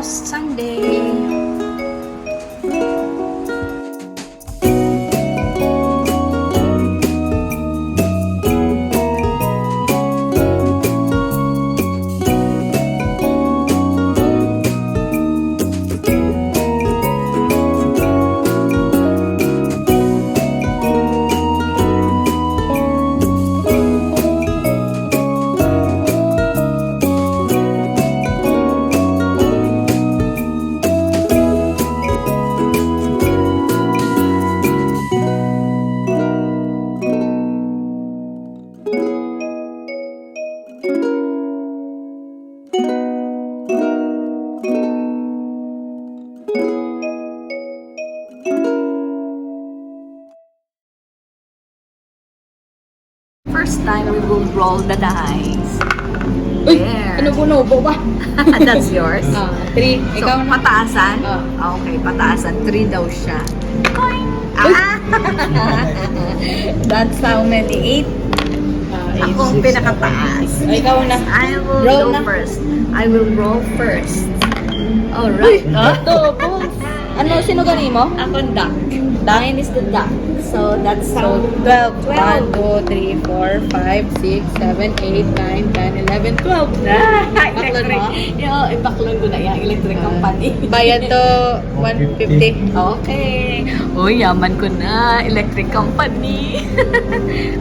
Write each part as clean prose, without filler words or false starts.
Post Sunday. First time we will roll the dice. Uy, There. ano bunobo ba? That's yours. 3. So, Ikaw na. pataasan? Ah. Okay, pataasan. 3 daw siya. Ah! That's how many? 8? Akong pinakataas. Ikaw na. I will Roll go na. first. I will roll first. Alright. Ito, boss. Ano, sino gani mo? Ako duck. Mine is the duck. So, that's how... 12. 12. 1, 2, 3, 4, 5, 6, 7, 8, 9, 10, 11, 12. Baklon mo? Yo, ibaklon ko na yung electric company. Bayad to 150. Okay. Uy, yaman ko na. Electric company.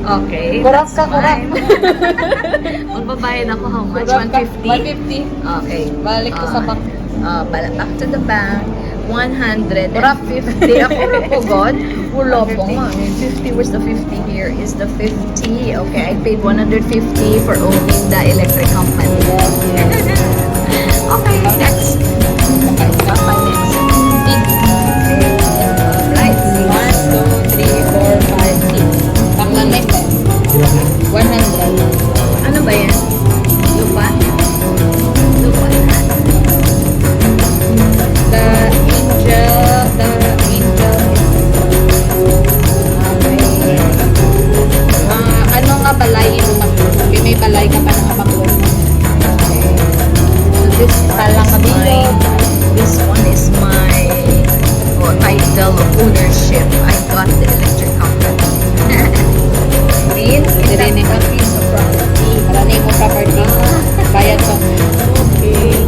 Okay. Kurap that's ka, kurap. fine. Magbabayad ako how much? Kurap ka. 150? 150. Okay. Balik ko sa bank. Back to the bank. 150. Kurap. Ako na po, God. Wala po nga. 50. Where's the 50 here? Is the 50. Okay, I paid 150 for owning the electric company. Okay, next. Okay, Papa, next. Right. 1, 2, 3, 4, 5, 6. Baklan na ito. 100. Ano ba yan? Lupa? Lupa na. The angel is ano nga balay ito maklo? Sabi may balay ka pa ng maklo. So this Palang is kabilog. this one is my title of ownership. I got the electric company. Green is Green a eh. piece of property. Maranay mo property. Bayad to. Okay.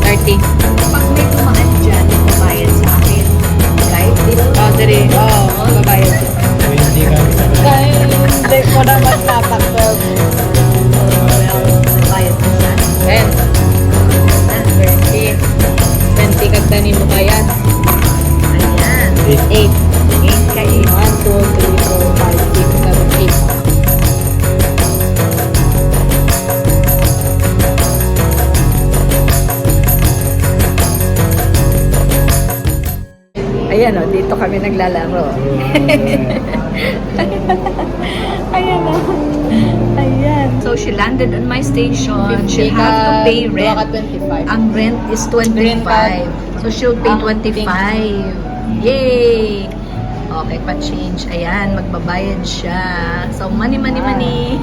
30. Pag may tumaan dyan, babayad sa akin. Right? Dito? Oh, dali. Oh, babayad to. Dahil hindi ko naman tatak 12. Bayad ko siya. 10. 20 kagdani mo kaya. Ayan. 8. 8 ka 8. 1, 2, 3, 4, 5, 6, 7, 8. Ayan o, dito kami naglalaro. Ayan o. Ayan. So, she landed on my station. She'll have to pay rent. 25. Ang rent is 25. So, she'll pay 25. Yay! Okay, pa-change. Ayan, magbabayad siya. So, money. Money. Money.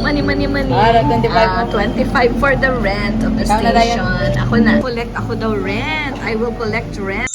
25 25 for the rent of the Ikaw na, Dayan. station. Ako na. Collect ako daw rent. I will collect rent.